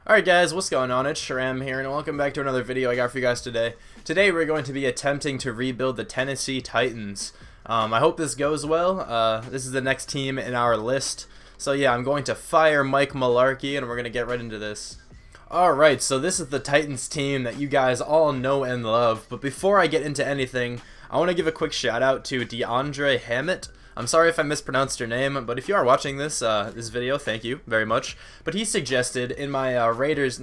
Alright guys, what's going on? It's Sharam here, and welcome back to another video I got for you guys today. Today we're going to be attempting to rebuild the Tennessee Titans. I hope this goes well. This is the next team in our list. So yeah, I'm going to fire Mike Malarkey, and we're going to get right into this. Alright, so this is the Titans team that you guys all know and love. But before I get into anything, I want to give a quick shout out to DeAndre Hammett. I'm sorry if I mispronounced your name, but if you are watching this this video, thank you very much. But he suggested in my Ravens,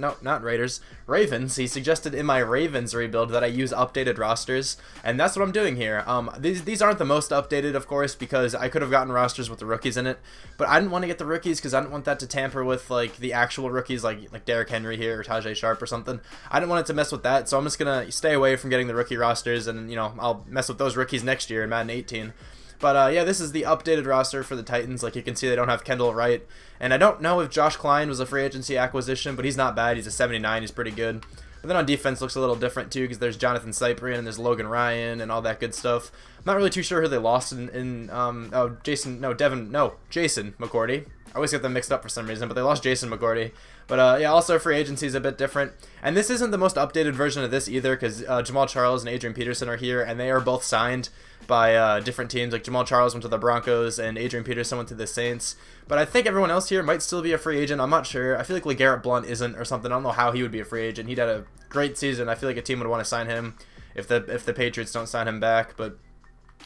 he suggested in my Ravens rebuild that I use updated rosters, and that's what I'm doing here. These aren't the most updated, of course, because I could have gotten rosters with the rookies in it, but I didn't want to get the rookies because I didn't want that to tamper with like the actual rookies, like Derrick Henry here or Tajay Sharp or something. I didn't want it to mess with that, so I'm just gonna stay away from getting the rookie rosters, and you know, I'll mess with those rookies next year in Madden 18. But yeah, this is the updated roster for the Titans. Like you can see, they don't have Kendall Wright. And I don't know if Josh Klein was a free agency acquisition, but he's not bad. He's a 79. He's pretty good. But then on defense looks a little different too, because there's Jonathan Cyprian and there's Logan Ryan and all that good stuff. I'm not really too sure who they lost Jason McCourty. I always get them mixed up for some reason, but they lost Jason McCourty. But yeah, also free agency is a bit different. And this isn't the most updated version of this either, because Jamal Charles and Adrian Peterson are here, and they are both signed by different teams. Like Jamal Charles went to the Broncos, and Adrian Peterson went to the Saints. But I think everyone else here might still be a free agent. I'm not sure. I feel like LeGarrette Blount isn't or something. I don't know how he would be a free agent. He'd had a great season. I feel like a team would want to sign him if the Patriots don't sign him back. But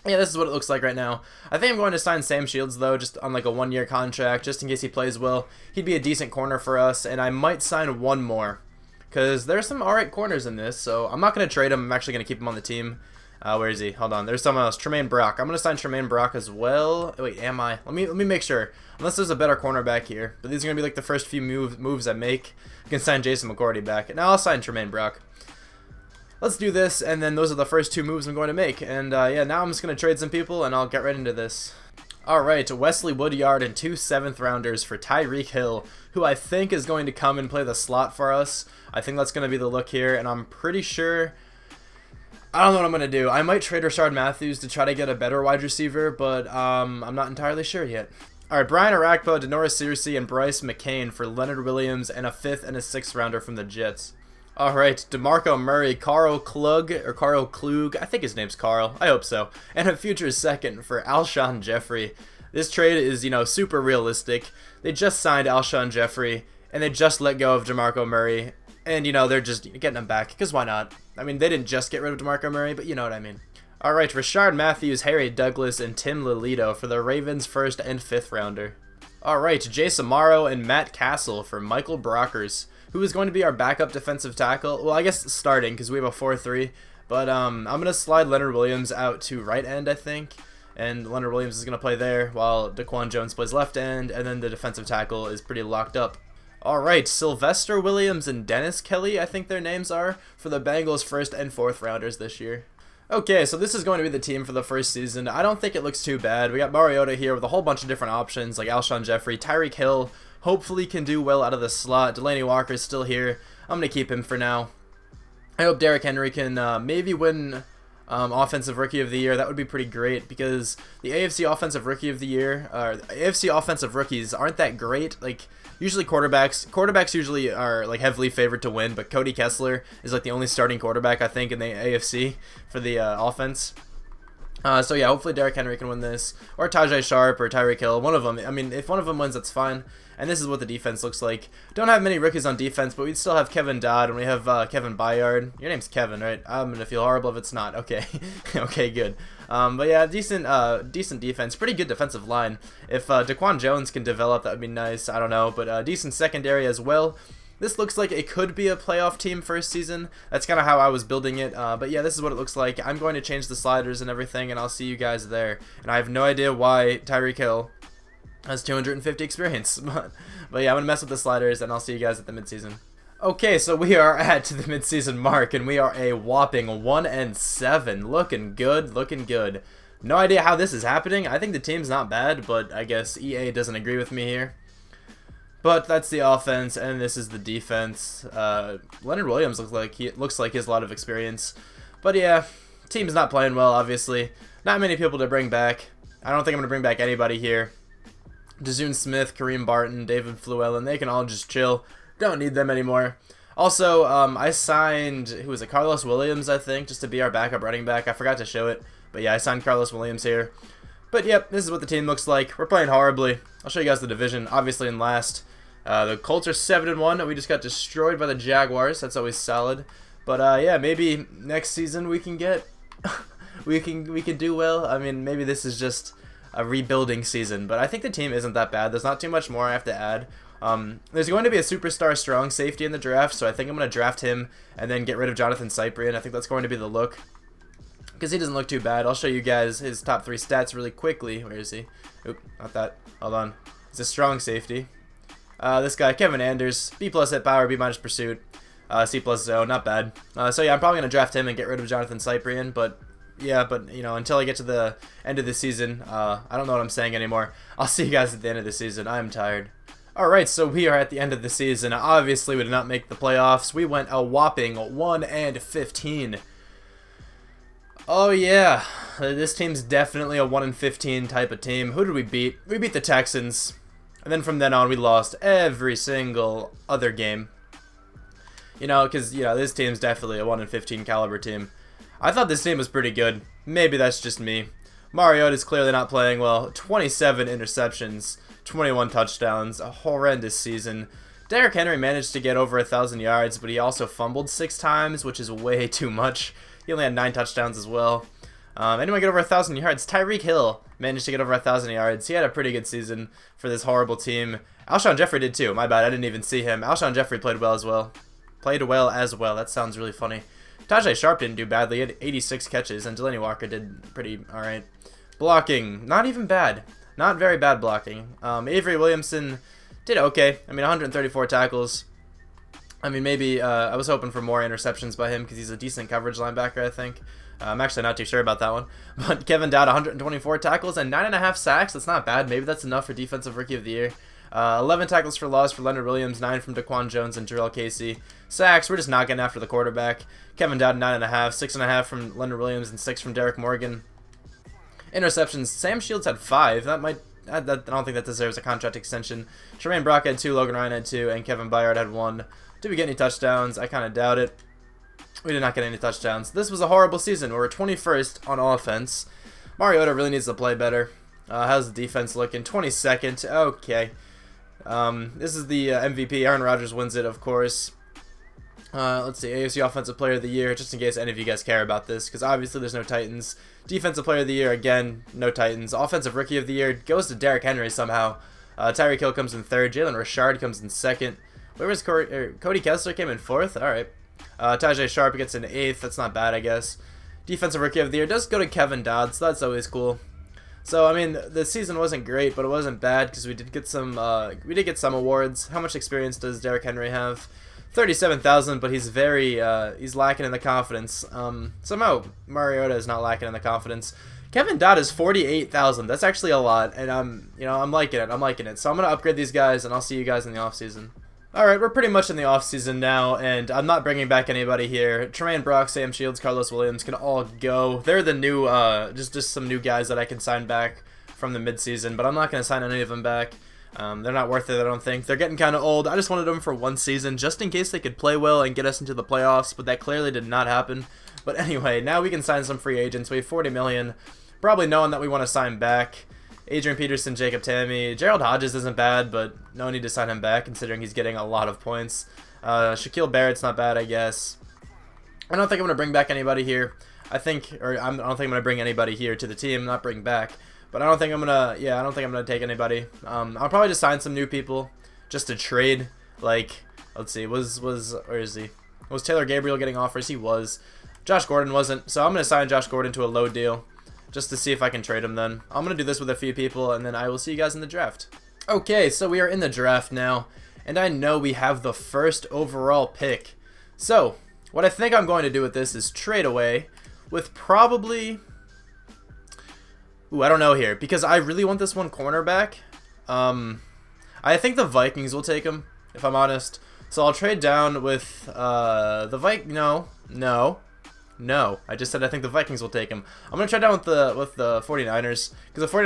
yeah, this is what it looks like right now. I think I'm going to sign Sam Shields, though, just on like a one-year contract, just in case he plays well. He'd be a decent corner for us, and I might sign one more, because there's some alright corners in this, so I'm not going to trade him. I'm actually going to keep him on the team. Where is he? Hold on. There's someone else. Tremaine Brock. I'm going to sign Tremaine Brock as well. Wait, am I? Let me make sure. Unless there's a better cornerback here. But these are going to be like the first few moves I make. You can sign Jason McCourty back. Now I'll sign Tremaine Brock. Let's do this, and then those are the first two moves I'm going to make. And yeah, now I'm just going to trade some people, and I'll get right into this. Alright, Wesley Woodyard and 2 7th-rounders for Tyreek Hill, who I think is going to come and play the slot for us. I think that's going to be the look here, and I'm pretty sure... I don't know what I'm going to do. I might trade Rashard Matthews to try to get a better wide receiver, but I'm not entirely sure yet. Alright, Brian Arakpo, Denoris Searcy, and Bryce McCain for Leonard Williams and a 5th and a 6th-rounder from the Jets. Alright, DeMarco Murray, Carl Klug, I think his name's Carl, I hope so, and a future 2nd for Alshon Jeffrey. This trade is, you know, super realistic. They just signed Alshon Jeffrey, and they just let go of DeMarco Murray, and, you know, they're just getting him back, because why not? I mean, they didn't just get rid of DeMarco Murray, but you know what I mean. Alright, Rashard Matthews, Harry Douglas, and Tim Lelito for the Ravens' 1st and 5th-rounder. Alright, Jay Samaro and Matt Castle for Michael Brockers, who is going to be our backup defensive tackle. Well, I guess starting, because we have a 4-3. But I'm going to slide Leonard Williams out to right end, I think. And Leonard Williams is going to play there, while Daquan Jones plays left end, and then the defensive tackle is pretty locked up. Alright, Sylvester Williams and Dennis Kelly, I think their names are, for the Bengals' 1st and 4th-rounders this year. Okay, so this is going to be the team for the first season. I don't think it looks too bad. We got Mariota here with a whole bunch of different options, like Alshon Jeffrey, Tyreek Hill, hopefully can do well out of the slot. Delaney Walker's still here. I'm going to keep him for now. I hope Derrick Henry can maybe win Offensive Rookie of the Year. That would be pretty great, because the AFC Offensive Rookie of the Year, AFC Offensive Rookies aren't that great. Like, usually quarterbacks usually are like heavily favored to win, but Cody Kessler is like the only starting quarterback, I think, in the AFC for the offense. So yeah, hopefully Derrick Henry can win this, or Tajay Sharp, or Tyreek Hill, one of them. I mean, if one of them wins, that's fine. And this is what the defense looks like. Don't have many rookies on defense, but we still have Kevin Dodd, and we have Kevin Byard. Your name's Kevin, right? I'm gonna feel horrible if it's not. Okay, okay, good. But yeah, decent defense, pretty good defensive line. If Daquan Jones can develop, that would be nice. I don't know, but decent secondary as well. This looks like it could be a playoff team first season. That's kind of how I was building it. But yeah, this is what it looks like. I'm going to change the sliders and everything, and I'll see you guys there. And I have no idea why Tyreek Hill has 250 experience. But yeah, I'm going to mess with the sliders, and I'll see you guys at the midseason. Okay, so we are at the midseason mark, and we are a whopping 1-7. Looking good, looking good. No idea how this is happening. I think the team's not bad, but I guess EA doesn't agree with me here. But that's the offense, and this is the defense. Leonard Williams looks like he has a lot of experience. But yeah, Team's not playing well, obviously. Not many people to bring back. I don't think I'm going to bring back anybody here. DeJuan Smith, Kareem Barton, David Fluellen, they can all just chill. Don't need them anymore. Also, I signed, who was it, Carlos Williams, I think, just to be our backup running back. I forgot to show it, but yeah, I signed Carlos Williams here. But yep, this is what the team looks like. We're playing horribly. I'll show you guys the division, obviously in last. The Colts are 7-1. We just got destroyed by the Jaguars. That's always solid. But yeah, maybe next season we can get, we can do well. I mean, maybe this is just a rebuilding season, but I think the team isn't that bad. There's not too much more I have to add. There's going to be a superstar strong safety in the draft, so I think I'm going to draft him and then get rid of Jonathan Cyprian. I think that's going to be the look, because he doesn't look too bad. I'll show you guys his top 3 stats really quickly. Where is he? Oop, not that. Hold on. He's a strong safety. This guy, Kevin Anders, B+ hit power, B- pursuit, C+ zone, not bad. So yeah, I'm probably going to draft him and get rid of Jonathan Cyprian, but yeah, but you know, until I get to the end of the season, I don't know what I'm saying anymore. I'll see you guys at the end of the season. I'm tired. Alright, so we are at the end of the season. Obviously, we did not make the playoffs. We went a whopping 1-15. Oh yeah, this team's definitely a 1-15 type of team. Who did we beat? We beat the Texans. And then from then on, we lost every single other game. You know, because, you know, this team's definitely a 1-15 caliber team. I thought this team was pretty good. Maybe that's just me. Mariota's clearly not playing well. 27 interceptions, 21 touchdowns, a horrendous season. Derrick Henry managed to get over 1,000 yards, but he also fumbled 6 times, which is way too much. He only had 9 touchdowns as well. Anyone get over 1,000 yards? Tyreek Hill managed to get over 1,000 yards. He had a pretty good season for this horrible team. Alshon Jeffrey did too. My bad, I didn't even see him. Alshon Jeffrey played well as well. That sounds really funny. Tajay Sharp didn't do badly. He had 86 catches, and Delaney Walker did pretty alright. Blocking, not even bad. Not very bad blocking. Avery Williamson did okay. I mean, 134 tackles. I mean, maybe I was hoping for more interceptions by him because he's a decent coverage linebacker, I think. I'm actually not too sure about that one. But Kevin Dowd, 124 tackles and 9.5 sacks. That's not bad. Maybe that's enough for Defensive Rookie of the Year. 11 tackles for loss for Leonard Williams, 9 from Daquan Jones and Jarrell Casey. Sacks, we're just not getting after the quarterback. Kevin Dowd, 9.5, 6.5 from Leonard Williams and 6 from Derek Morgan. Interceptions, Sam Shields had 5. I don't think that deserves a contract extension. Tremaine Brock had 2, Logan Ryan had 2, and Kevin Byard had 1. Did we get any touchdowns? I kind of doubt it. We did not get any touchdowns. This was a horrible season. We were 21st on offense. Mariota really needs to play better. How's the defense looking? 22nd. Okay. This is the MVP. Aaron Rodgers wins it, of course. Let's see. AFC Offensive Player of the Year, just in case any of you guys care about this, because obviously there's no Titans. Defensive Player of the Year, again, no Titans. Offensive Rookie of the Year goes to Derrick Henry somehow. Tyreek Hill comes in 3rd. Jalen Richard comes in 2nd. Where was Cody Kessler came in 4th? Alright. Tajay Sharp gets in 8th. That's not bad, I guess. Defensive Rookie of the Year does go to Kevin Dodd, so that's always cool. So, I mean, the season wasn't great, but it wasn't bad because we did get some awards. How much experience does Derrick Henry have? 37,000, but he's he's lacking in the confidence. Somehow Mariota is not lacking in the confidence. Kevin Dodd is 48,000. That's actually a lot, and I'm liking it. So I'm gonna upgrade these guys, and I'll see you guys in the offseason. Alright, we're pretty much in the offseason now, and I'm not bringing back anybody here. Tremaine Brock, Sam Shields, Carlos Williams can all go. They're the new, just some new guys that I can sign back from the midseason, but I'm not going to sign any of them back. They're not worth it, I don't think. They're getting kind of old. I just wanted them for one season, just in case they could play well and get us into the playoffs, but that clearly did not happen. But anyway, now we can sign some free agents. We have $40 million, probably knowing that we want to sign back. Adrian Peterson, Jacob Tamme. Gerald Hodges isn't bad, but no need to sign him back considering he's getting a lot of points. Shaquille Barrett's not bad, I guess. I don't think I'm going to bring back anybody here. I don't think I'm going to bring anybody here to the team, not bring back. But I don't think I'm going to take anybody. I'll probably just sign some new people just to trade. Like, let's see, where is he? Was Taylor Gabriel getting offers? He was. Josh Gordon wasn't, so I'm going to sign Josh Gordon to a low deal. Just to see if I can trade him then. I'm going to do this with a few people, and then I will see you guys in the draft. Okay, so we are in the draft now, and I know we have the first overall pick. So, what I think I'm going to do with this is trade away with probably... Ooh, I don't know here, because I really want this one cornerback. I think the Vikings will take him, if I'm honest. So I'll trade down with the No. No, I just said I think the Vikings will take him. I'm gonna try down with the 49ers because the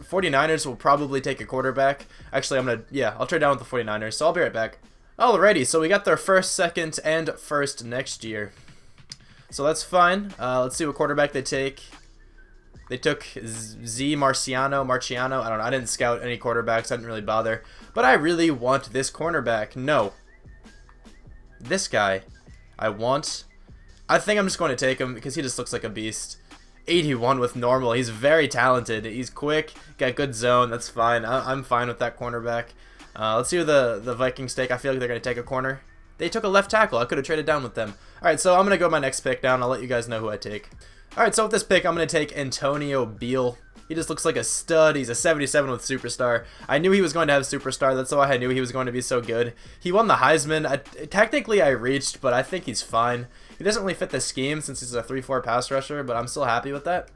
49ers will probably take a quarterback. Actually, I'll trade down with the 49ers. So I'll be right back. Alrighty, so we got their first, second, and first next year. So that's fine. Let's see what quarterback they take. They took Marciano. I don't know. I didn't scout any quarterbacks. I didn't really bother. But I really want this cornerback. No. This guy. I think I'm just going to take him because he just looks like a beast. 81 with normal. He's very talented. He's quick. Got good zone. That's fine. I'm fine with that cornerback. Let's see who the Vikings take. I feel like they're going to take a corner. They took a left tackle. I could have traded down with them. Alright, so I'm going to go my next pick down. I'll let you guys know who I take. Alright, so with this pick, I'm going to take Antonio Beal. He just looks like a stud. He's a 77 with Superstar. I knew he was going to have Superstar. That's why I knew he was going to be so good. He won the Heisman. Technically, I reached, but I think he's fine. He doesn't really fit the scheme since he's a 3-4 pass rusher, but I'm still happy with that.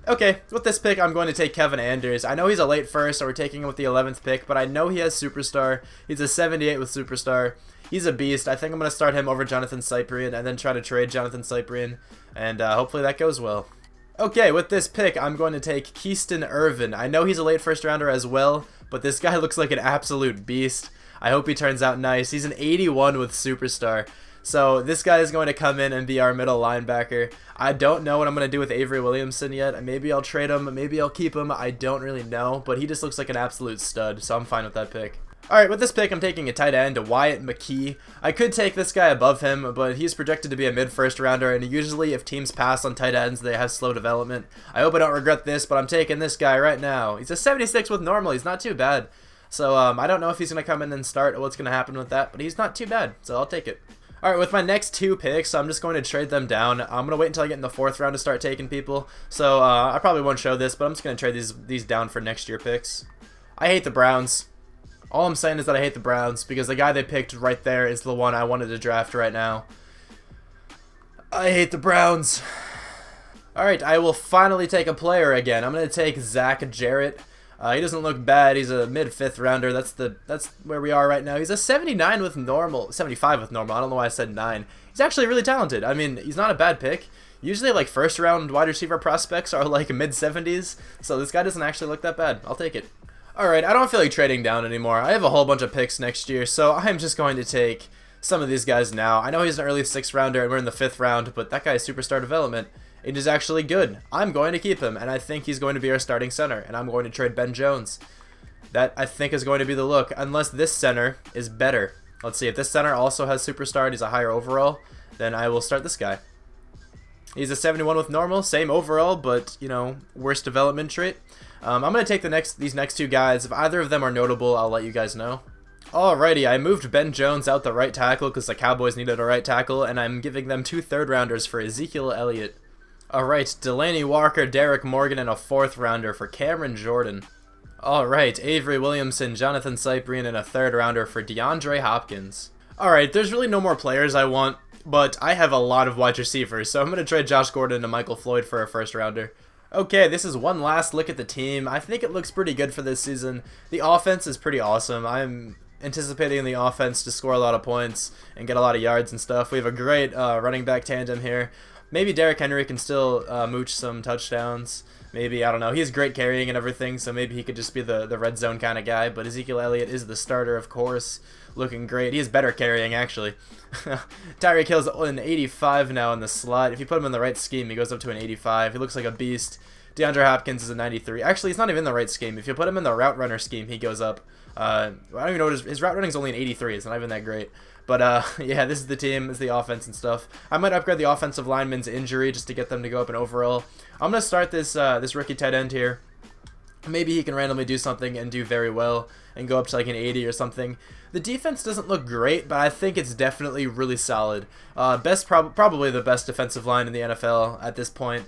Okay, with this pick, I'm going to take Kevin Anders. I know he's a late first, so we're taking him with the 11th pick, but I know he has Superstar. He's a 78 with Superstar. He's a beast. I think I'm going to start him over Jonathan Cyprien and then try to trade Jonathan Cyprien, and hopefully that goes well. Okay, with this pick, I'm going to take Keyston Irvin. I know he's a late first rounder as well, but this guy looks like an absolute beast. I hope he turns out nice. He's an 81 with Superstar. So this guy is going to come in and be our middle linebacker. I don't know what I'm going to do with Avery Williamson yet. Maybe I'll trade him. Maybe I'll keep him. I don't really know, but he just looks like an absolute stud, so I'm fine with that pick. Alright, with this pick, I'm taking a tight end, Wyatt McKee. I could take this guy above him, but he's projected to be a mid-first rounder, and usually if teams pass on tight ends, they have slow development. I hope I don't regret this, but I'm taking this guy right now. He's a 76 with normal. He's not too bad. So I don't know if he's going to come in and start or what's going to happen with that, but he's not too bad, so I'll take it. Alright, with my next two picks, I'm just going to trade them down. I'm going to wait until I get in the 4th round to start taking people. So I probably won't show this, but I'm just going to trade these down for next year picks. I hate the Browns. All I'm saying is that I hate the Browns because the guy they picked right there is the one I wanted to draft right now. I hate the Browns. Alright, I will finally take a player again. I'm going to take Zach Jarrett. He doesn't look bad. He's a mid-5th rounder. That's where we are right now. He's a 79 with normal, 75 with normal. I don't know why I said 9. He's actually really talented. I mean, he's not a bad pick. Usually, like, first-round wide receiver prospects are, like, mid-70s. So this guy doesn't actually look that bad. I'll take it. Alright, I don't feel like trading down anymore. I have a whole bunch of picks next year, so I'm just going to take some of these guys now. I know he's an early 6th rounder, and we're in the 5th round, but that guy is superstar development. It is actually good. I'm going to keep him, and I think he's going to be our starting center, and I'm going to trade Ben Jones. That, I think, is going to be the look, unless this center is better. Let's see, if this center also has superstar and he's a higher overall, then I will start this guy. He's a 71 with normal, same overall, but, you know, worst development trait. I'm going to take these next two guys. If either of them are notable, I'll let you guys know. Alrighty, I moved Ben Jones out the right tackle because the Cowboys needed a right tackle, and I'm giving them 2 3rd-rounders for Ezekiel Elliott. Alright, Delaney Walker, Derek Morgan, and a 4th rounder for Cameron Jordan. Alright, Avery Williamson, Jonathan Cyprien, and a 3rd rounder for DeAndre Hopkins. Alright, there's really no more players I want, but I have a lot of wide receivers, so I'm going to trade Josh Gordon and Michael Floyd for a 1st rounder. Okay, this is one last look at the team. I think it looks pretty good for this season. The offense is pretty awesome. I'm anticipating the offense to score a lot of points and get a lot of yards and stuff. We have a great running back tandem here. Maybe Derrick Henry can still mooch some touchdowns. Maybe, I don't know. He has great carrying and everything, so maybe he could just be the red zone kind of guy. But Ezekiel Elliott is the starter, of course. Looking great. He has better carrying, actually. Tyreek Hill's an 85 now in the slot. If you put him in the right scheme, he goes up to an 85. He looks like a beast. DeAndre Hopkins is a 93. Actually, he's not even in the right scheme. If you put him in the route runner scheme, he goes up. I don't even know what his route running is only an 83. It's not even that great. But, yeah, this is the team. This is the offense and stuff. I might upgrade the offensive lineman's injury just to get them to go up in overall. I'm going to start this rookie tight end here. Maybe he can randomly do something and do very well and go up to like an 80 or something. The defense doesn't look great, but I think it's definitely really solid. Probably the best defensive line in the NFL at this point.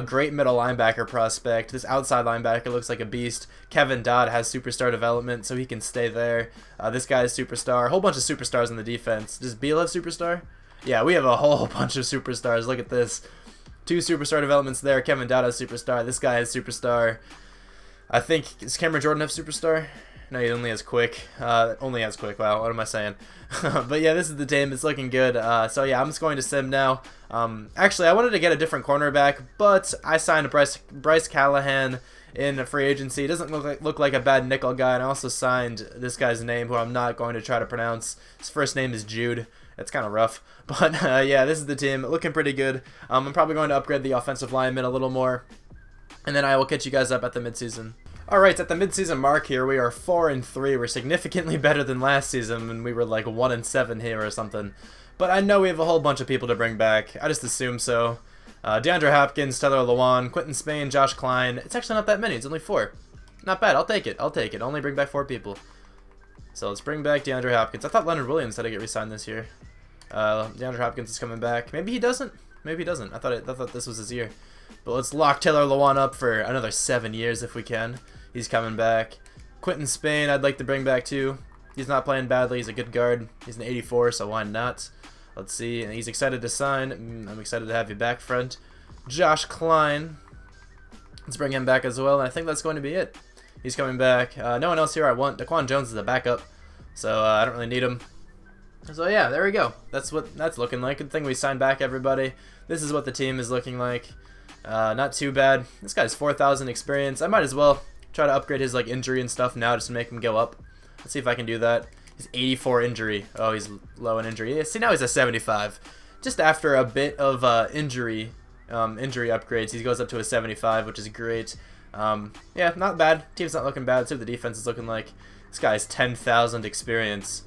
Great middle linebacker prospect. This outside linebacker looks like a beast. Kevin Dodd has superstar development, so he can stay there. This guy is superstar. A whole bunch of superstars on the defense. Does Beal have superstar? Yeah, we have a whole bunch of superstars. Look at this. 2 superstar developments there. Kevin Dodd has superstar. This guy has superstar. I think, does Cameron Jordan have superstar? No, he only has quick. Only has quick. Wow, what am I saying? But yeah, this is the team. It's looking good. So yeah, I'm just going to sim now. Actually, I wanted to get a different cornerback, but I signed Bryce Callahan in a free agency. He doesn't look like a bad nickel guy, and I also signed this guy's name, who I'm not going to try to pronounce. His first name is Jude. It's kind of rough, but yeah, this is the team. Looking pretty good. I'm probably going to upgrade the offensive lineman a little more, and then I will catch you guys up at the midseason. Alright, at the midseason mark here, we are 4-3. We're significantly better than last season when we were like 1-7 here or something. But I know we have a whole bunch of people to bring back. I just assume so. DeAndre Hopkins, Taylor Lewan, Quentin Spain, Josh Klein. It's actually not that many. It's only 4. Not bad. I'll take it. I'll take it. Only bring back 4 people. So let's bring back DeAndre Hopkins. I thought Leonard Williams had to get re-signed this year. DeAndre Hopkins is coming back. Maybe he doesn't. Maybe he doesn't. I thought this was his year. But let's lock Taylor Lewan up for another 7 years if we can. He's coming back. Quentin Spain, I'd like to bring back too. He's not playing badly. He's a good guard. He's an 84, so why not? Let's see. And he's excited to sign. I'm excited to have you back, friend. Josh Klein. Let's bring him back as well. And I think that's going to be it. He's coming back. No one else here I want. Daquan Jones is a backup, so I don't really need him. So yeah, there we go. That's what that's looking like. Good thing we signed back everybody. This is what the team is looking like. Not too bad. This guy's 4,000 experience. I might as well try to upgrade his like injury and stuff now just to make him go up. Let's see if I can do that. He's 84 injury. Oh, he's low in injury. Yeah, see, now he's a 75. Just after a bit of injury upgrades, he goes up to a 75, which is great. Yeah, not bad. Team's not looking bad. Let's see what the defense is looking like. This guy's 10,000 experience.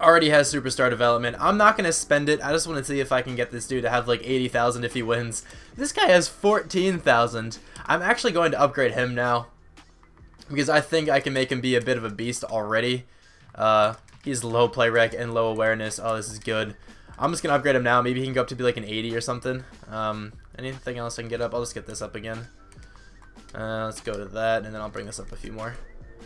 Already has superstar development. I'm not going to spend it. I just want to see if I can get this dude to have like 80,000 if he wins. This guy has 14,000. I'm actually going to upgrade him now because I think I can make him be a bit of a beast already. He's low play rec and low awareness. Oh, this is good. I'm just going to upgrade him now. Maybe he can go up to be like an 80 or something. Anything else I can get up? I'll just get this up again. Let's go to that, and then I'll bring this up a few more.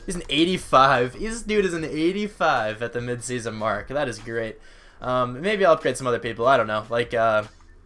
He's an 85. This dude is an 85 at the mid-season mark. That is great. Maybe I'll upgrade some other people. I don't know. Like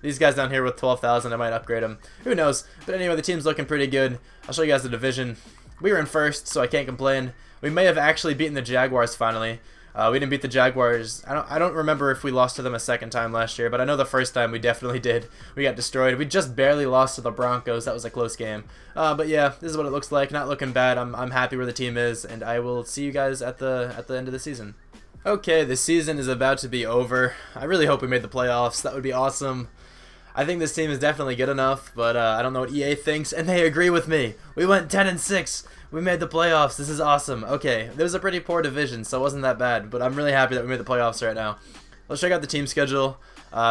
these guys down here with 12,000, I might upgrade them. Who knows? But anyway, the team's looking pretty good. I'll show you guys the division. We were in first, so I can't complain. We may have actually beaten the Jaguars finally. We didn't beat the Jaguars. I don't remember if we lost to them a second time last year, but I know the first time we definitely did. We got destroyed. We just barely lost to the Broncos. That was a close game. But yeah, this is what it looks like. Not looking bad. I'm happy where the team is, and I will see you guys at the end of the season. Okay, the season is about to be over. I really hope we made the playoffs. That would be awesome. I think this team is definitely good enough, but I don't know what EA thinks, and they agree with me. We went 10-6. We made the playoffs. This is awesome. Okay, there was a pretty poor division, so it wasn't that bad, but I'm really happy that we made the playoffs right now. Let's check out the team schedule.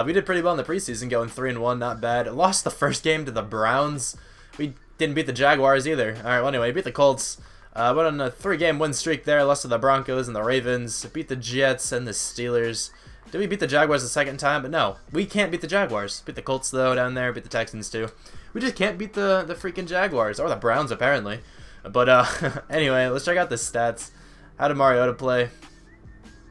We did pretty well in the preseason, going 3-1, not bad. Lost the first game to the Browns. We didn't beat the Jaguars either. All right, well, anyway, beat the Colts. Went on a 3-game win streak there. Lost to the Broncos and the Ravens. Beat the Jets and the Steelers. Did we beat the Jaguars the second time? But no, we can't beat the Jaguars. Beat the Colts, though, down there. Beat the Texans, too. We just can't beat the freaking Jaguars. Or the Browns, apparently. But anyway, let's check out the stats. How did Mariota play?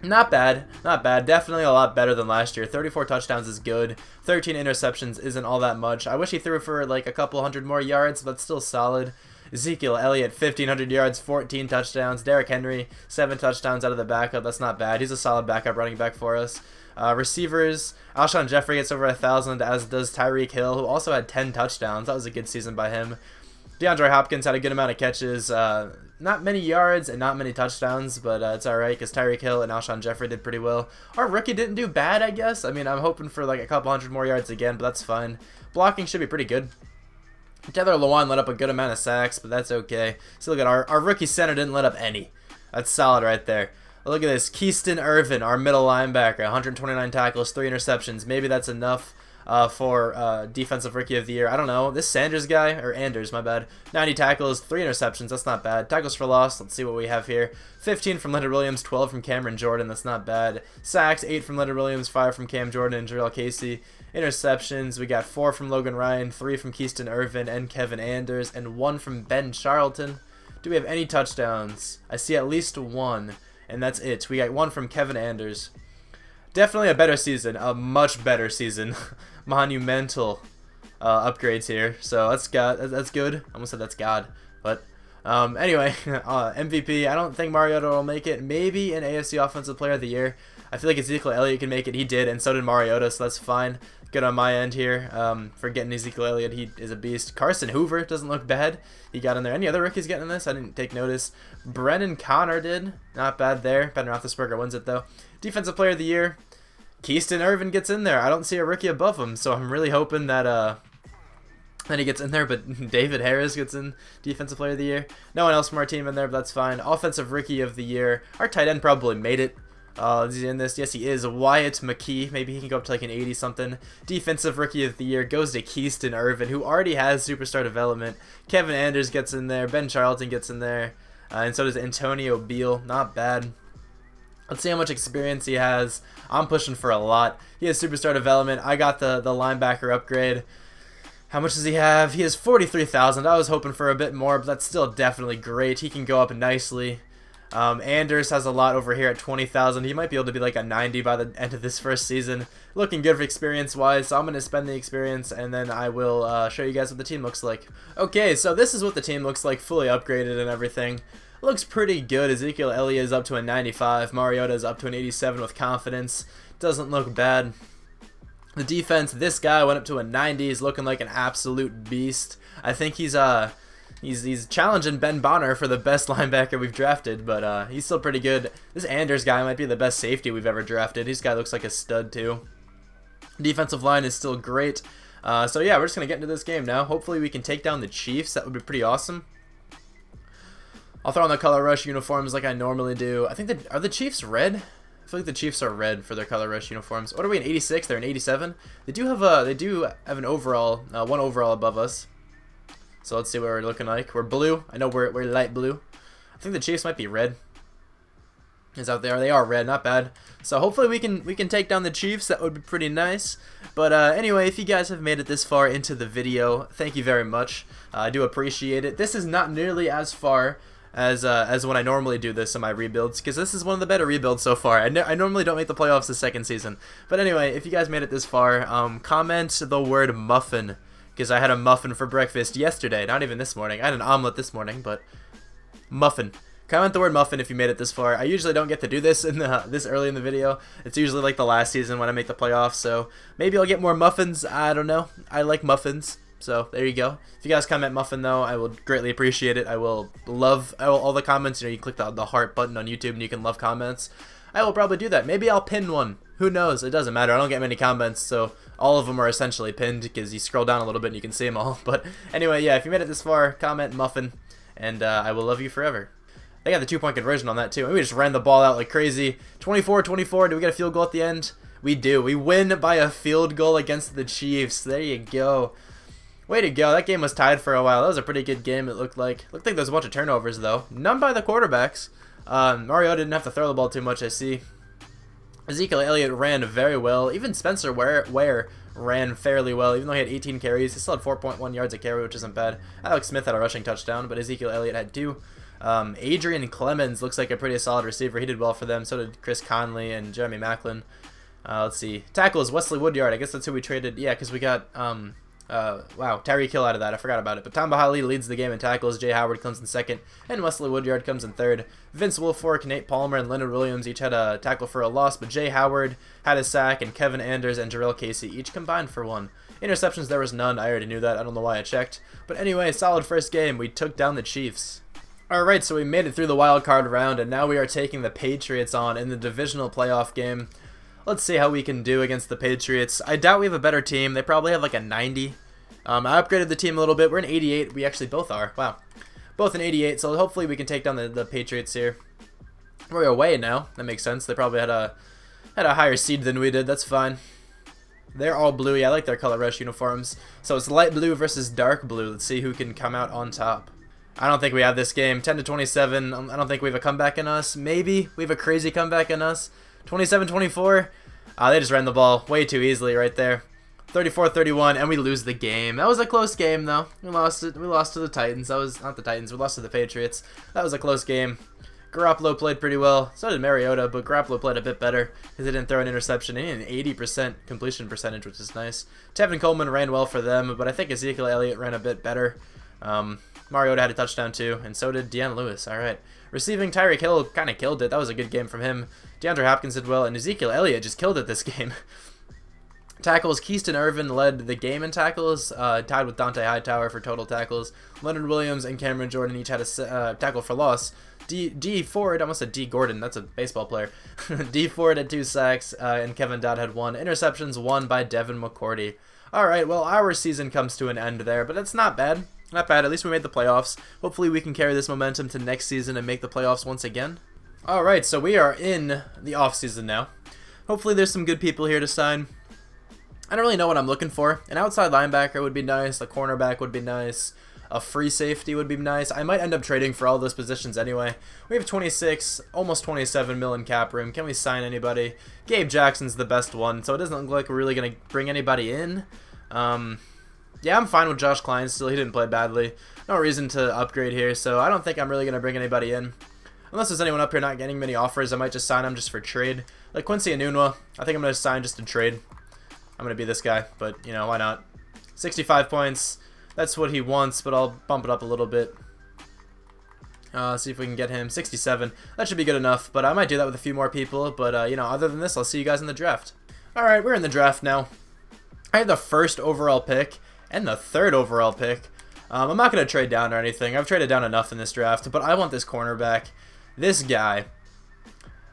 Not bad. Not bad. Definitely a lot better than last year. 34 touchdowns is good. 13 interceptions isn't all that much. I wish he threw for like a couple hundred more yards, but still solid. Ezekiel Elliott, 1,500 yards, 14 touchdowns. Derrick Henry, 7 touchdowns out of the backup. That's not bad. He's a solid backup running back for us. Receivers, Alshon Jeffrey gets over 1,000, as does Tyreek Hill, who also had 10 touchdowns. That was a good season by him. DeAndre Hopkins had a good amount of catches. Not many yards and not many touchdowns, but it's alright because Tyreek Hill and Alshon Jeffrey did pretty well. Our rookie didn't do bad, I guess. I mean, I'm hoping for like a couple hundred more yards again, but that's fine. Blocking should be pretty good. Taylor Lewan let up a good amount of sacks, but that's okay. So look at our rookie center didn't let up any. That's solid right there. Look at this. Keyston Irvin, our middle linebacker, 129 tackles, 3 interceptions. Maybe that's enough for Defensive Rookie of the Year. I don't know. This Sanders guy, or Anders, my bad. 90 tackles, 3 interceptions. That's not bad. Tackles for loss. Let's see what we have here. 15 from Leonard Williams, 12 from Cameron Jordan. That's not bad. Sacks, 8 from Leonard Williams, 5 from Cam Jordan and Jarrell Casey. Interceptions, we got 4 from Logan Ryan, 3 from Keyston Irvin and Kevin Anders, and 1 from Ben Charlton. Do we have any touchdowns? I see at least 1, and that's it. We got 1 from Kevin Anders. Definitely a better season, a much better season. Monumental upgrades here, so that's good. I almost said that's God, but Anyway, MVP, I don't think Mariota will make it. Maybe an AFC Offensive Player of the Year. I feel like Ezekiel Elliott can make it. He did, and so did Mariota, so that's fine. Good on my end here for getting Ezekiel Elliott. He is a beast. Carson Hoover doesn't look bad. He got in there. Any other rookies getting this? I didn't take notice. Brennan Connor did. Not bad there. Ben Roethlisberger wins it, though. Defensive Player of the Year. Keyston Irvin gets in there. I don't see a rookie above him, so I'm really hoping that he gets in there, but David Harris gets in Defensive Player of the Year. No one else from our team in there, but that's fine. Offensive Rookie of the Year. Our tight end probably made it. Is he in this? Yes, he is. Wyatt McKee. Maybe he can go up to like an 80-something. Defensive Rookie of the Year goes to Keyston Irvin, who already has superstar development. Kevin Anders gets in there. Ben Charlton gets in there. And so does Antonio Beal. Not bad. Let's see how much experience he has. I'm pushing for a lot. He has superstar development. I got the linebacker upgrade. How much does he have? He has 43,000. I was hoping for a bit more, but that's still definitely great. He can go up nicely. Anders has a lot over here at 20,000. He might be able to be like a 90 by the end of this first season. Looking good for experience-wise, so I'm going to spend the experience, and then I will show you guys what the team looks like. Okay, so this is what the team looks like, fully upgraded and everything. Looks pretty good. Ezekiel Elliott is up to a 95. Mariota is up to an 87 with confidence. Doesn't look bad. The defense, this guy went up to a 90. He's looking like an absolute beast. I think he's challenging Ben Bonner for the best linebacker we've drafted, but he's still pretty good. This Anders guy might be the best safety we've ever drafted. This guy looks like a stud too. Defensive line is still great. So yeah, we're just gonna get into this game now. Hopefully we can take down the Chiefs. That would be pretty awesome. I'll throw on the Color Rush uniforms like I normally do. I think are the Chiefs red? I feel like the Chiefs are red for their Color Rush uniforms. What are we, in 86? They're in 87. They do have an overall, one overall above us. So let's see what we're looking like. We're blue. I know we're light blue. I think the Chiefs might be red. Is out there? They are red. Not bad. So hopefully we can take down the Chiefs. That would be pretty nice. But anyway, if you guys have made it this far into the video, thank you very much. I do appreciate it. This is not nearly as far as when I normally do this in my rebuilds, because this is one of the better rebuilds so far. I normally don't make the playoffs the second season. But anyway, if you guys made it this far, comment the word muffin, because I had a muffin for breakfast yesterday, not even this morning. I had an omelet this morning, but muffin. Comment the word muffin if you made it this far. I usually don't get to do this this early in the video. It's usually like the last season when I make the playoffs, so maybe I'll get more muffins. I don't know. I like muffins. So there you go. If you guys comment muffin though, I will greatly appreciate it. I will love all the comments. You know, you click the heart button on YouTube and you can love comments. I will probably do that. Maybe I'll pin one. Who knows? It doesn't matter. I don't get many comments, so all of them are essentially pinned because you scroll down a little bit and you can see them all. But anyway, yeah, if you made it this far, comment muffin, and I will love you forever. They got the 2-point conversion on that too. And we just ran the ball out like crazy. 24-24. Do we get a field goal at the end? We do. We win by a field goal against the Chiefs. There you go. Way to go. That game was tied for a while. That was a pretty good game, it looked like. Looked like there was a bunch of turnovers, though. None by the quarterbacks. Mario didn't have to throw the ball too much, I see. Ezekiel Elliott ran very well. Even Spencer Ware ran fairly well. Even though he had 18 carries, he still had 4.1 yards a carry, which isn't bad. Alex Smith had a rushing touchdown, but Ezekiel Elliott had 2. Adrian Clemens looks like a pretty solid receiver. He did well for them. So did Chris Conley and Jeremy Maclin. Let's see. Tackles, Wesley Woodyard. I guess that's who we traded. Yeah, because we got... wow, Tyreek Hill out of that. I forgot about it. But Tom Bahali leads the game in tackles. Jay Howard comes in second. And Wesley Woodyard comes in third. Vince Wilfork, Nate Palmer, and Leonard Williams each had a tackle for a loss. But Jay Howard had a sack. And Kevin Anders and Jarrell Casey each combined for 1. Interceptions, there was none. I already knew that. I don't know why I checked. But anyway, solid first game. We took down the Chiefs. Alright, so we made it through the wild card round. And now we are taking the Patriots on in the divisional playoff game. Let's see how we can do against the Patriots. I doubt we have a better team. They probably have like a 90. I upgraded the team a little bit. We're in 88. We actually both are. Wow. Both in 88, so hopefully we can take down the Patriots here. We're away now. That makes sense. They probably had a higher seed than we did. That's fine. They're all blue. Yeah, I like their Color Rush uniforms. So it's light blue versus dark blue. Let's see who can come out on top. I don't think we have this game. 10-27. I don't think we have a comeback in us. Maybe we have a crazy comeback in us. 27-24. They just ran the ball way too easily right there. 34-31, and we lose the game. That was a close game, though. We lost to the Titans. That was not the Titans. We lost to the Patriots. That was a close game. Garoppolo played pretty well. So did Mariota, but Garoppolo played a bit better because he didn't throw an interception. He had an 80% completion percentage, which is nice. Tevin Coleman ran well for them, but I think Ezekiel Elliott ran a bit better. Mariota had a touchdown too, and so did Deion Lewis. All right. Receiving, Tyreek Hill kind of killed it. That was a good game from him. DeAndre Hopkins did well, and Ezekiel Elliott just killed it this game. Tackles, Keaston Irvin led the game in tackles, tied with Dante Hightower for total tackles. Leonard Williams and Cameron Jordan each had a tackle for loss. D Ford, I almost said D Gordon, that's a baseball player. D Ford had 2 sacks, and Kevin Dodd had 1. Interceptions, 1 by Devin McCourty. Alright, well, our season comes to an end there, but it's not bad. Not bad, at least we made the playoffs. Hopefully we can carry this momentum to next season and make the playoffs once again. Alright, so we are in the offseason now. Hopefully there's some good people here to sign. I don't really know what I'm looking for. An outside linebacker would be nice, a cornerback would be nice, a free safety would be nice. I might end up trading for all those positions anyway. We have 26, almost 27 mil in cap room. Can we sign anybody? Gabe Jackson's the best one, so it doesn't look like we're really going to bring anybody in. Yeah, I'm fine with Josh Klein still. He didn't play badly. No reason to upgrade here, so I don't think I'm really going to bring anybody in. Unless there's anyone up here not getting many offers, I might just sign them just for trade. Like Quincy Enunwa, I think I'm going to sign just to trade. I'm going to be this guy, but, you know, why not? 65 points. That's what he wants, but I'll bump it up a little bit. See if we can get him. 67. That should be good enough, but I might do that with a few more people. But, you know, other than this, I'll see you guys in the draft. Alright, we're in the draft now. I have the 1st overall pick and the 3rd overall pick. I'm not going to trade down or anything. I've traded down enough in this draft, but I want this cornerback. This guy.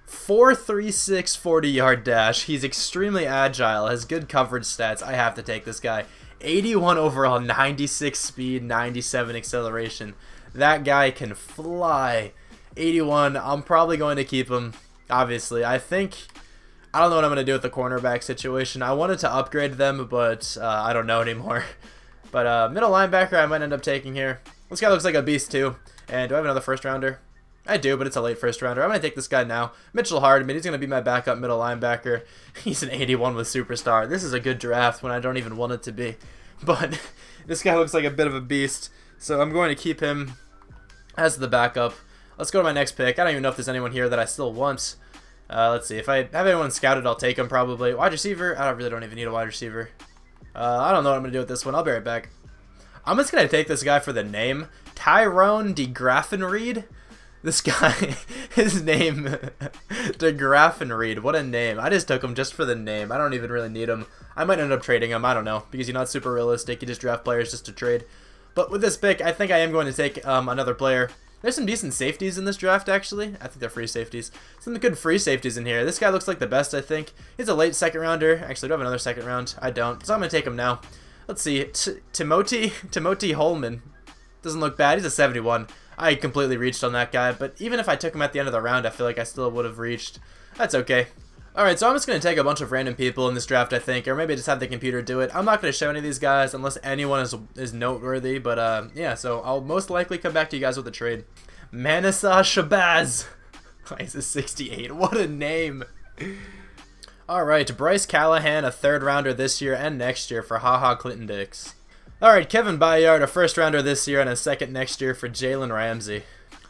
4.36 40-yard dash. He's extremely agile, has good coverage stats. I have to take this guy. 81 overall, 96 speed, 97 acceleration. That guy can fly. 81. I'm probably going to keep him, obviously. I don't know what I'm going to do with the cornerback situation. I wanted to upgrade them, but I don't know anymore. But middle linebacker I might end up taking here. This guy looks like a beast too. And do I have another 1st rounder? I do, but it's a late 1st rounder. I'm going to take this guy now. Mitchell Hardman, he's going to be my backup middle linebacker. He's an 81 with superstar. This is a good draft when I don't even want it to be. But this guy looks like a bit of a beast, so I'm going to keep him as the backup. Let's go to my next pick. I don't even know if there's anyone here that I still want. Let's see. If I have anyone scouted, I'll take him probably. Wide receiver? I really don't even need a wide receiver. I don't know what I'm going to do with this one. I'll be right back. I'm just going to take this guy for the name. Tyrone Degraffenreid. This guy, his name, Degraffenreid. What a name. I just took him just for the name. I don't even really need him. I might end up trading him. I don't know. Because you're not super realistic. You just draft players just to trade. But with this pick, I think I am going to take another player. There's some decent safeties in this draft, actually. I think they're free safeties. Some good free safeties in here. This guy looks like the best, I think. He's a late 2nd rounder. Actually, do I have another 2nd round? I don't. So I'm going to take him now. Let's see. Timothy Holman. Doesn't look bad. He's a 71. I completely reached on that guy, but even if I took him at the end of the round, I feel like I still would have reached. That's okay. Alright, so I'm just going to take a bunch of random people in this draft, I think, or maybe just have the computer do it. I'm not going to show any of these guys unless anyone is noteworthy, but yeah, so I'll most likely come back to you guys with a trade. Manasseh Shabazz. He's a 68. What a name. Alright, Bryce Callahan, a 3rd rounder this year and next year for HaHa Clinton Dix. Alright, Kevin Byard, a 1st rounder this year and a 2nd next year for Jalen Ramsey.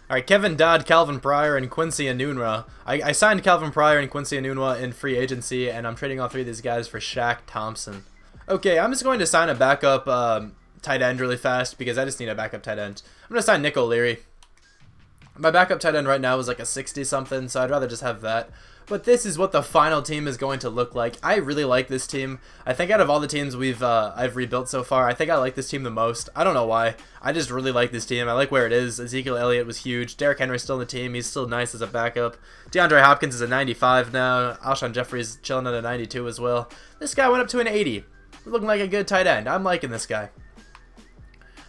Alright, Kevin Dodd, Calvin Pryor, and Quincy Enunwa. I signed Calvin Pryor and Quincy Enunwa in free agency, and I'm trading all 3 of these guys for Shaq Thompson. Okay, I'm just going to sign a backup tight end really fast because I just need a backup tight end. I'm going to sign Nick O'Leary. My backup tight end right now is like a 60-something, so I'd rather just have that. But this is what the final team is going to look like. I really like this team. I think out of all the teams I've rebuilt so far, I think I like this team the most. I don't know why. I just really like this team. I like where it is. Ezekiel Elliott was huge. Derrick Henry's still in the team. He's still nice as a backup. DeAndre Hopkins is a 95 now. Alshon Jeffrey's chilling at a 92 as well. This guy went up to an 80. Looking like a good tight end. I'm liking this guy.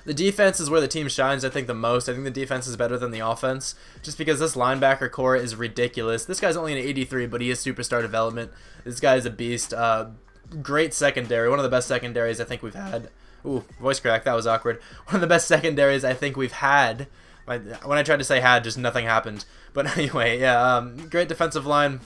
The defense is where the team shines, I think, the most. I think the defense is better than the offense, just because this linebacker core is ridiculous. This guy's only an 83, but he is superstar development. This guy is a beast. Great secondary. One of the best secondaries I think we've had. Ooh, voice crack. That was awkward. One of the best secondaries I think we've had. When I tried to say had, just nothing happened. But anyway, yeah, great defensive line.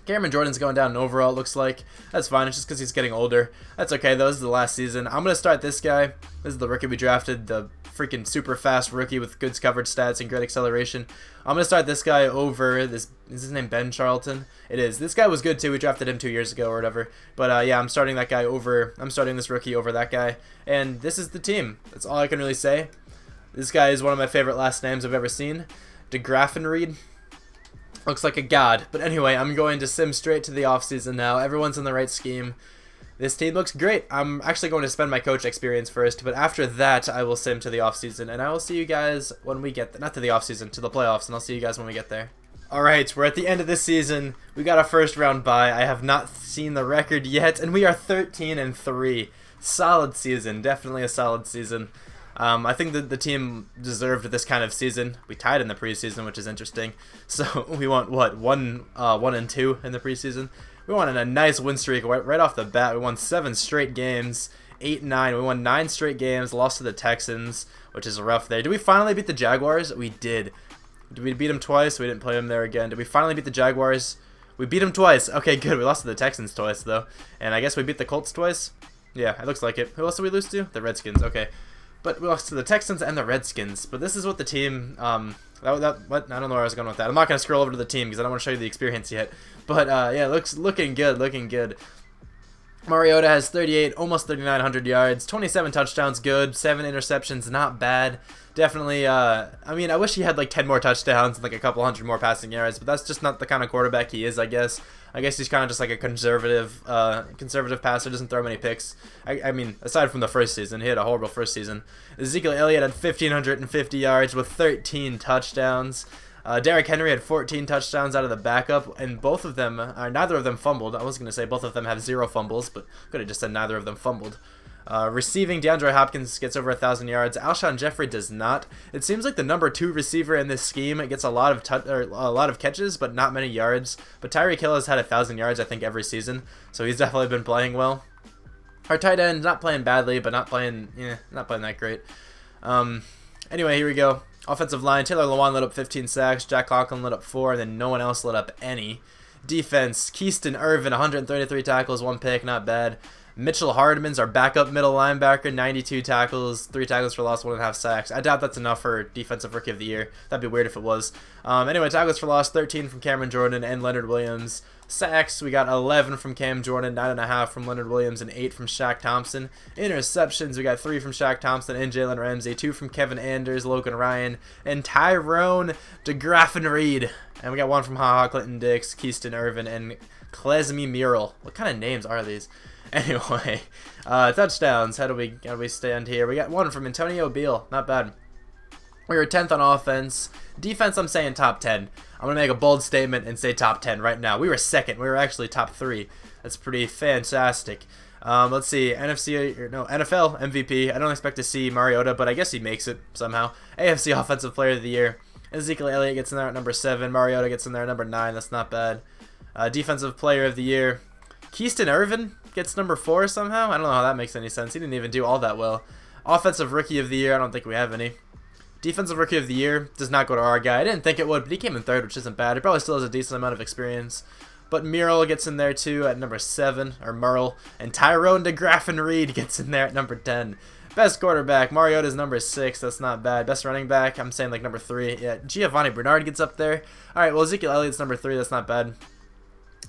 Cameron Jordan's going down in overall, it looks like. That's fine. It's just because he's getting older. That's okay, though. This is the last season. I'm going to start this guy. This is the rookie we drafted, the freaking super fast rookie with good coverage stats and great acceleration. I'm going to start this guy over this. Is his name Ben Charlton? It is. This guy was good too. We drafted him 2 years ago or whatever. But yeah, I'm starting that guy over. I'm starting this rookie over that guy. And this is the team. That's all I can really say. This guy is one of my favorite last names I've ever seen. Degraffenreid. Looks like a god. But anyway, I'm going to sim straight to the offseason now. Everyone's in the right scheme. This team looks great. I'm actually going to spend my coach experience first, but after that, I will sim to the offseason, and I will see you guys when we get not to the offseason, to the playoffs, and I'll see you guys when we get there. Alright, we're at the end of this season. We got a first round bye. I have not seen the record yet, and we are 13-3. Solid season. Definitely a solid season. I think that the team deserved this kind of season. We tied in the preseason, which is interesting. So we won, what, 1-2 in the preseason? We won a nice win streak right off the bat. We won 7 straight games, 8-9. We won 9 straight games, lost to the Texans, which is rough there. Did we finally beat the Jaguars? We did. Did we beat them twice? We didn't play them there again. Did we finally beat the Jaguars? We beat them twice. Okay, good. We lost to the Texans twice, though. And I guess we beat the Colts twice? Yeah, it looks like it. Who else did we lose to? The Redskins. Okay. But we lost to the Texans and the Redskins. But this is what the team... what? I don't know where I was going with that. I'm not going to scroll over to the team because I don't want to show you the experience yet. But yeah, looking good. Mariota has 38, almost 3,900 yards, 27 touchdowns, good, 7 interceptions, not bad. Definitely, I mean, I wish he had like 10 more touchdowns and like a couple hundred more passing yards, but that's just not the kind of quarterback he is, I guess. I guess he's kind of just like a conservative passer, doesn't throw many picks. I mean, aside from the first season, he had a horrible first season. Ezekiel Elliott had 1,550 yards with 13 touchdowns. Derrick Henry had 14 touchdowns out of the backup, and both of them, neither of them fumbled. I was going to say both of them have 0 fumbles, but could have just said neither of them fumbled. Receiving, DeAndre Hopkins gets over 1,000 yards. Alshon Jeffrey does not. It seems like the number 2 receiver in this scheme gets a lot of catches, but not many yards. But Tyreek Hill has had 1,000 yards, I think, every season, so he's definitely been playing well. Our tight end, not playing badly, but not playing that great. Anyway, here we go. Offensive line, Taylor Lewan lit up 15 sacks, Jack Conklin lit up 4, and then no one else lit up any. Defense, Keyston Irvin, 133 tackles, 1 pick, not bad. Mitchell Hardman's our backup middle linebacker, 92 tackles, 3 tackles for loss, 1.5 sacks. I doubt that's enough for Defensive Rookie of the Year. That'd be weird if it was. Anyway, tackles for loss, 13 from Cameron Jordan and Leonard Williams. Sacks, we got 11 from Cam Jordan, 9.5 from Leonard Williams, and 8 from Shaq Thompson. Interceptions, we got 3 from Shaq Thompson and Jalen Ramsey, 2 from Kevin Anders, Logan Ryan, and Tyrone Degraffenreid. And we got 1 from HaHa, Clinton Dix, Keyston Irvin, and Klesmi Mural. What kind of names are these? Anyway, touchdowns. How do we stand here? We got 1 from Antonio Beal. Not bad. We were 10th on offense. Defense, I'm saying top 10. I'm going to make a bold statement and say top 10 right now. We were 2nd. We were actually top 3. That's pretty fantastic. Let's see. NFL MVP. I don't expect to see Mariota, but I guess he makes it somehow. AFC Offensive Player of the Year. Ezekiel Elliott gets in there at number 7. Mariota gets in there at number 9. That's not bad. Defensive Player of the Year. Keyston Irvin gets number 4 somehow. I don't know how that makes any sense. He didn't even do all that well. Offensive Rookie of the Year. I don't think we have any. Defensive Rookie of the Year does not go to our guy. I didn't think it would, but he came in 3rd, which isn't bad. He probably still has a decent amount of experience. But Mural gets in there too at number 7, or Merle. And Tyrone Degraffenreid gets in there at number 10. Best quarterback, Mariota's number 6. That's not bad. Best running back, I'm saying like number 3. Yeah, Giovanni Bernard gets up there. Alright, well, Ezekiel Elliott's number 3. That's not bad.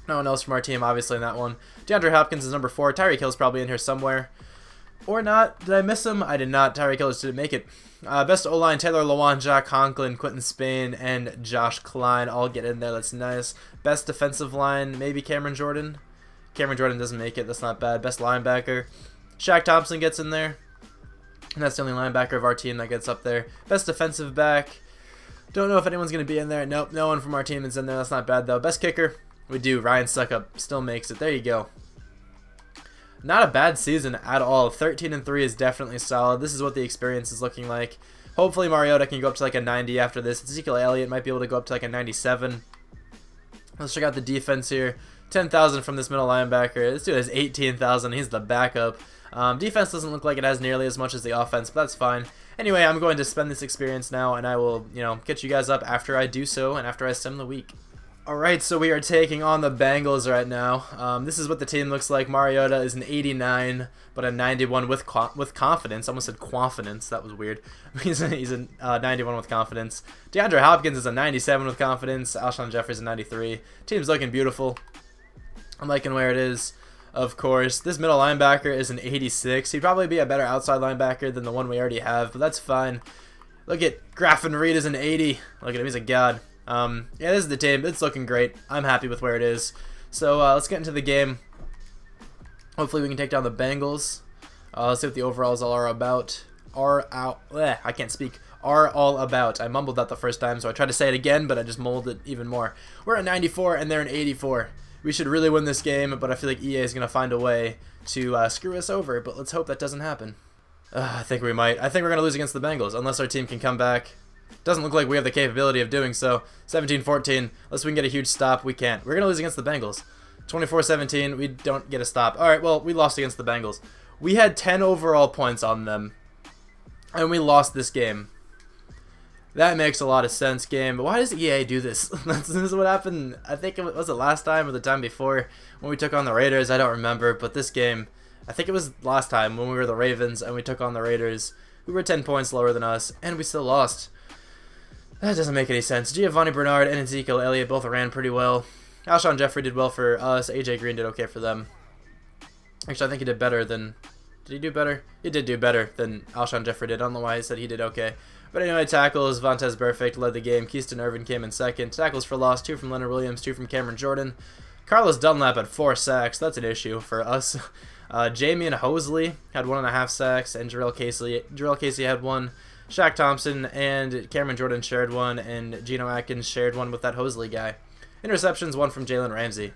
No one else from our team, obviously, in that one. DeAndre Hopkins is number 4. Tyreek Hill's probably in here somewhere. Or not. Did I miss him? I did not. Tyreek Hill just didn't make it. Best O-line, Taylor Lewan, Jack Conklin, Quentin Spain, and Josh Klein all get in there. That's nice. Best defensive line, maybe Cameron Jordan. Cameron Jordan doesn't make it. That's not bad. Best linebacker, Shaq Thompson gets in there. And that's the only linebacker of our team that gets up there. Best defensive back, don't know if anyone's going to be in there. Nope, no one from our team is in there. That's not bad, though. Best kicker, we do. Ryan Suckup still makes it. There you go. Not a bad season at all. 13-3 is definitely solid. This is what the experience is looking like. Hopefully Mariota can go up to like a 90 after this. Ezekiel Elliott might be able to go up to like a 97. Let's check out the defense here. 10,000 from this middle linebacker. This dude has 18,000. He's the backup. Defense doesn't look like it has nearly as much as the offense, but that's fine. Anyway, I'm going to spend this experience now, and I will, catch you guys up after I do so and after I sim the week. Alright, so we are taking on the Bengals right now. This is what the team looks like. Mariota is an 89, but a 91 with confidence. I almost said confidence. That was weird. He's a 91 with confidence. DeAndre Hopkins is a 97 with confidence. Alshon Jeffrey's a 93. Team's looking beautiful. I'm liking where it is, of course. This middle linebacker is an 86. He'd probably be a better outside linebacker than the one we already have, but that's fine. Look at Degraffenreid is an 80. Look at him. He's a god. Yeah, this is the team. It's looking great. I'm happy with where it is. So let's get into the game. Hopefully we can take down the Bengals. Let's see what the overalls are about. I can't speak. Are all about. I mumbled that the first time, so I tried to say it again, but I just mumbled it even more. We're at 94, and they're at 84. We should really win this game, but I feel like EA is going to find a way to screw us over, but let's hope that doesn't happen. I think we might. I think we're going to lose against the Bengals, unless our team can come back. Doesn't look like we have the capability of doing so. 17-14. Unless we can get a huge stop, we can't. We're going to lose against the Bengals. 24-17. We don't get a stop. Alright, well, we lost against the Bengals. We had 10 overall points on them. And we lost this game. That makes a lot of sense, game. But why does EA do this? This is what happened, I think it was the last time or the time before when we took on the Raiders. I don't remember. But this game, I think it was last time when we were the Ravens and we took on the Raiders. We were 10 points lower than us, and we still lost. That doesn't make any sense. Giovanni Bernard and Ezekiel Elliott both ran pretty well. Alshon Jeffrey did well for us. AJ Green did okay for them. Actually, I think he did better than... Did he do better? He did do better than Alshon Jeffrey did. I don't know why I said he did okay. But anyway, tackles. Vontez Burfict led the game. Keyston Irvin came in second. Tackles for loss, 2 from Leonard Williams, 2 from Cameron Jordan. Carlos Dunlap had 4 sacks. That's an issue for us. Jamian Hosley had 1.5 sacks, and Jarrell Casey had 1. Shaq Thompson and Cameron Jordan shared 1, and Geno Atkins shared 1 with that Hosley guy. Interceptions, 1 from Jalen Ramsey.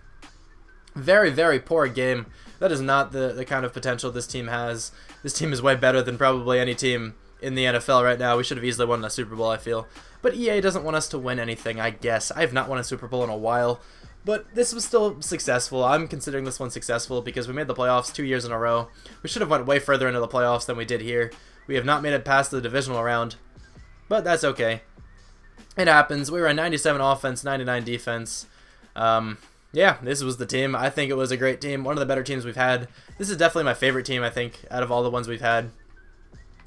Very, very poor game. That is not the kind of potential this team has. This team is way better than probably any team in the NFL right now. We should have easily won a Super Bowl, I feel. But EA doesn't want us to win anything, I guess. I have not won a Super Bowl in a while. But this was still successful. I'm considering this one successful because we made the playoffs 2 years in a row. We should have went way further into the playoffs than we did here. We have not made it past the divisional round, but that's okay. It happens. We were a 97 offense, 99 defense. Yeah, this was the team. I think it was a great team. One of the better teams we've had. This is definitely my favorite team, I think, out of all the ones we've had.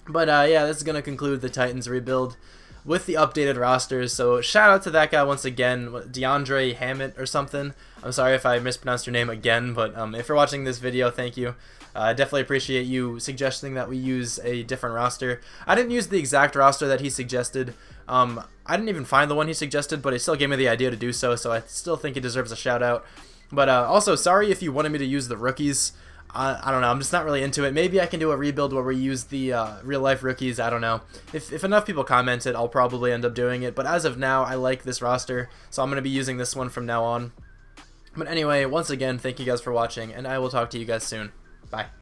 But yeah, this is going to conclude the Titans rebuild with the updated rosters. So shout out to that guy once again, DeAndre Hammett or something. I'm sorry if I mispronounced your name again, but if you're watching this video, thank you. I definitely appreciate you suggesting that we use a different roster. I didn't use the exact roster that he suggested. I didn't even find the one he suggested, but he still gave me the idea to do so, so I still think he deserves a shout out. But also, sorry if you wanted me to use the rookies. I don't know, I'm just not really into it. Maybe I can do a rebuild where we use the real-life rookies, I don't know. If enough people comment it, I'll probably end up doing it. But as of now, I like this roster, so I'm going to be using this one from now on. But anyway, once again, thank you guys for watching, and I will talk to you guys soon. Bye.